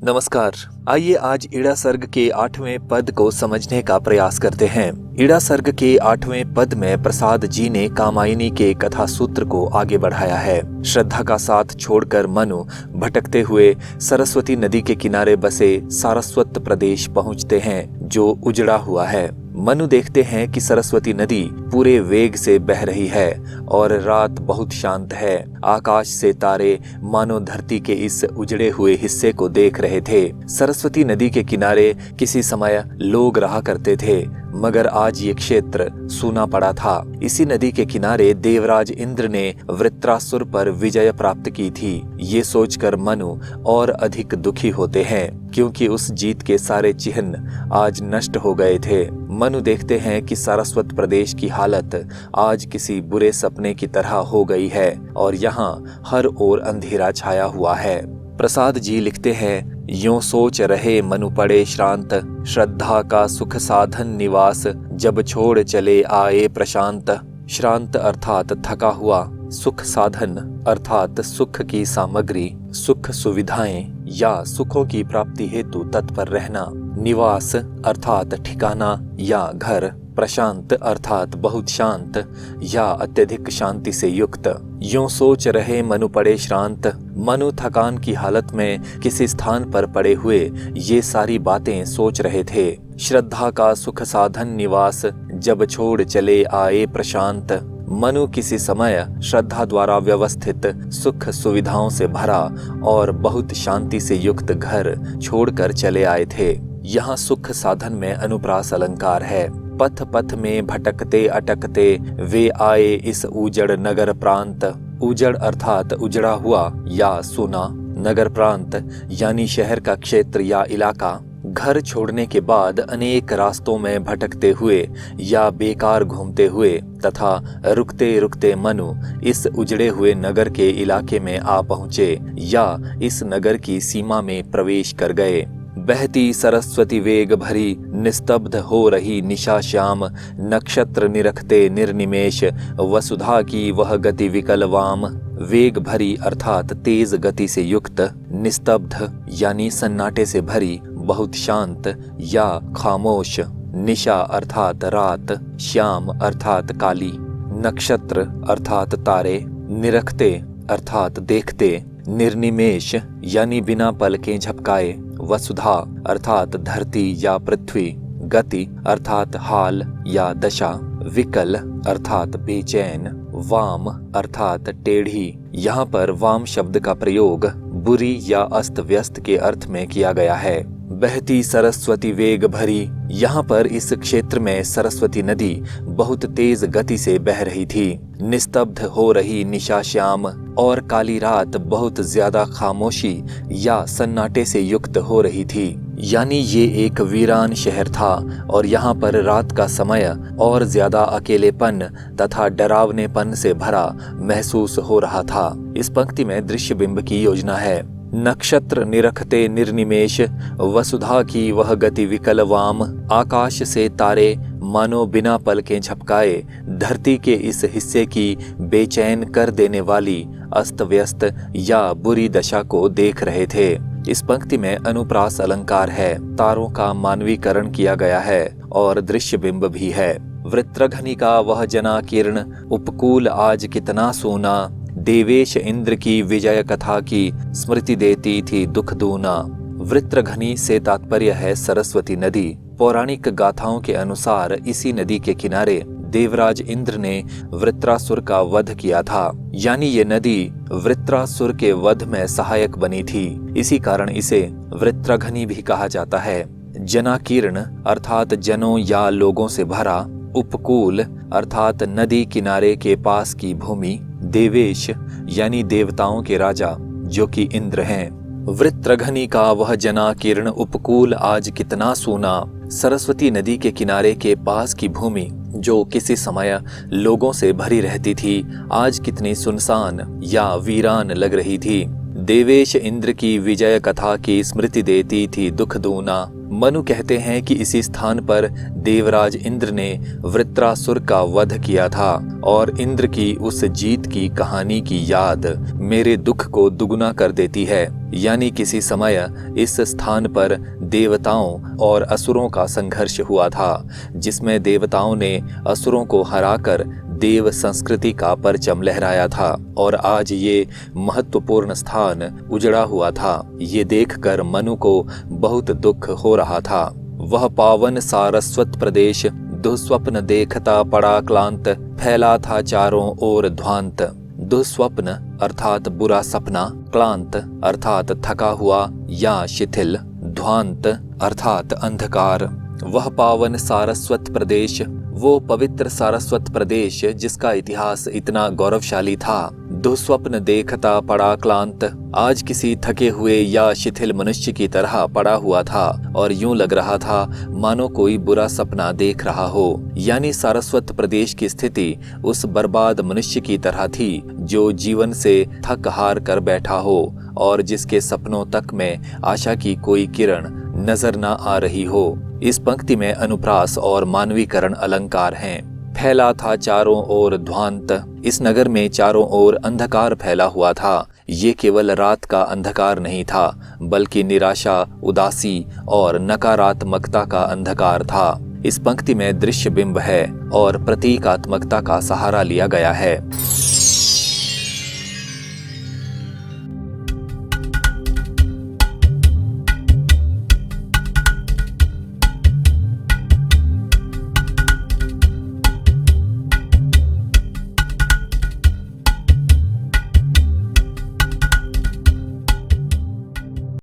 नमस्कार। आइए आज इड़ा सर्ग के 8वें पद को समझने का प्रयास करते हैं। इड़ा सर्ग के 8वें पद में प्रसाद जी ने कामायनी के कथा सूत्र को आगे बढ़ाया है। श्रद्धा का साथ छोड़कर मनु भटकते हुए सरस्वती नदी के किनारे बसे सारस्वत प्रदेश पहुंचते हैं जो उजड़ा हुआ है। मनु देखते हैं कि सरस्वती नदी पूरे वेग से बह रही है और रात बहुत शांत है। आकाश से तारे मानो धरती के इस उजड़े हुए हिस्से को देख रहे थे। सरस्वती नदी के किनारे किसी समय लोग रहा करते थे, मगर आज ये क्षेत्र सूना पड़ा था। इसी नदी के किनारे देवराज इंद्र ने वृत्रासुर पर विजय प्राप्त की थी। ये सोचकर मनु और अधिक दुखी होते हैं, क्योंकि उस जीत के सारे चिन्ह आज नष्ट हो गए थे। मनु देखते हैं कि सारस्वत प्रदेश की हालत आज किसी बुरे सपने की तरह हो गई है और यहाँ हर ओर अंधेरा छाया हुआ है। प्रसाद जी लिखते हैं, यूं सोच रहे मनु पड़े श्रांत, श्रद्धा का सुख साधन निवास, जब छोड़ चले आए प्रशांत। श्रांत अर्थात थका हुआ, सुख साधन अर्थात सुख की सामग्री, सुख सुविधाएं या सुखों की प्राप्ति हेतु तत्पर रहना, निवास अर्थात ठिकाना या घर, प्रशांत अर्थात बहुत शांत या अत्यधिक शांति से युक्त। यूं सोच रहे मनु पड़े श्रांत, मनु थकान की हालत में किसी स्थान पर पड़े हुए ये सारी बातें सोच रहे थे। श्रद्धा का सुख साधन निवास, जब छोड़ चले आए प्रशांत। मनु किसी समय श्रद्धा द्वारा व्यवस्थित सुख सुविधाओं से भरा और बहुत शांति से युक्त घर छोड़कर चले आए थे। यहाँ सुख साधन में अनुप्रास अलंकार है। पथ पथ में भटकते अटकते वे आए इस उजड़ नगर प्रांत। उजड़ अर्थात उजड़ा हुआ या सूना, नगर प्रांत यानी शहर का क्षेत्र या इलाका। घर छोड़ने के बाद अनेक रास्तों में भटकते हुए या बेकार घूमते हुए तथा रुकते रुकते मनु इस उजड़े हुए नगर के इलाके में आ पहुँचे या इस नगर की सीमा में प्रवेश कर गए। बहती सरस्वती वेग भरी, निस्तब्ध हो रही निशा श्याम, नक्षत्र निरखते निर्निमेष, वसुधा की वह गति विकल वाम। वेग भरी अर्थात तेज गति से युक्त, निस्तब्ध यानी सन्नाटे से भरी, बहुत शांत या खामोश, निशा अर्थात रात, श्याम अर्थात काली, नक्षत्र अर्थात तारे, निरखते अर्थात देखते, निर्निमेष यानी बिना पलकें झपकाए, वसुधा अर्थात धरती या पृथ्वी, गति अर्थात हाल या दशा, विकल अर्थात बेचैन, वाम अर्थात टेढ़ी। यहाँ पर वाम शब्द का प्रयोग बुरी या अस्त व्यस्त के अर्थ में किया गया है। बहती सरस्वती वेग भरी, यहाँ पर इस क्षेत्र में सरस्वती नदी बहुत तेज गति से बह रही थी। निस्तब्ध हो रही निशा श्याम, और काली रात बहुत ज्यादा खामोशी या सन्नाटे से युक्त हो रही थी। यानी ये एक वीरान शहर था और यहाँ पर रात का समय और ज्यादा अकेलेपन तथा डरावनेपन से भरा महसूस हो रहा था। इस पंक्ति में दृश्य बिंब की योजना है। नक्षत्र निरखते निर्निमेष, वसुधा की वह गति विकल वाम। आकाश से तारे मानो बिना पलकें झपकाए धरती के इस हिस्से की बेचैन कर देने वाली अस्त व्यस्त या बुरी दशा को देख रहे थे। इस पंक्ति में अनुप्रास अलंकार है, तारों का मानवीकरण किया गया है और दृश्य बिंब भी है। वृत्रघनी का वह जना किरण, उपकूल आज कितना सोना, देवेश इंद्र की विजय कथा की स्मृति देती थी दुख दूना। वृत्रघनी से तात्पर्य है सरस्वती नदी। पौराणिक गाथाओं के अनुसार इसी नदी के किनारे देवराज इंद्र ने वृत्रासुर का वध किया था, यानी ये नदी वृत्रासुर के वध में सहायक बनी थी। इसी कारण इसे वृत्रघनी भी कहा जाता है। जनाकीर्ण अर्थात जनों या लोगों से भरा, उपकूल अर्थात नदी किनारे के पास की भूमि, देवेश यानी देवताओं के राजा जो कि इंद्र हैं। वृत्रघनी का वह जनाकीर्ण उपकूल आज कितना सूना, सरस्वती नदी के किनारे के पास की भूमि जो किसी समय लोगों से भरी रहती थी, आज कितनी सुनसान या वीरान लग रही थी। देवेश इंद्र की विजय कथा की स्मृति देती थी दुख दूना। मनु कहते हैं कि इसी स्थान पर देवराज इंद्र ने वृत्रासुर का वध किया था और इंद्र की उस जीत की कहानी की याद मेरे दुख को दुगुना कर देती है। यानी किसी समय इस स्थान पर देवताओं और असुरों का संघर्ष हुआ था, जिसमें देवताओं ने असुरों को हराकर देव संस्कृति का परचम लहराया था और आज ये महत्वपूर्ण स्थान उजड़ा हुआ था। ये देखकर मनु को बहुत दुख हो रहा था। वह पावन सारस्वत प्रदेश दुस्वप्न देखता पड़ा क्लांत, फैला था चारों ओर ध्वांत। दुस्वप्न अर्थात बुरा सपना, क्लांत अर्थात थका हुआ या शिथिल, ध्वांत अर्थात अंधकार। वह पावन सारस्वत प्रदेश, वो पवित्र सारस्वत प्रदेश जिसका इतिहास इतना गौरवशाली था, दुस्वप्न देखता पड़ा क्लांत, आज किसी थके हुए या शिथिल मनुष्य की तरह पड़ा हुआ था और यूं लग रहा था मानो कोई बुरा सपना देख रहा हो। यानी सारस्वत प्रदेश की स्थिति उस बर्बाद मनुष्य की तरह थी जो जीवन से थक हार कर बैठा हो और जिसके सपनों तक में आशा की कोई किरण नजर न आ रही हो। इस पंक्ति में अनुप्रास और मानवीकरण अलंकार हैं। फैला था चारों ओर ध्वांत, इस नगर में चारों ओर अंधकार फैला हुआ था। ये केवल रात का अंधकार नहीं था, बल्कि निराशा, उदासी और नकारात्मकता का अंधकार था। इस पंक्ति में दृश्य बिंब है और प्रतीकात्मकता का सहारा लिया गया है।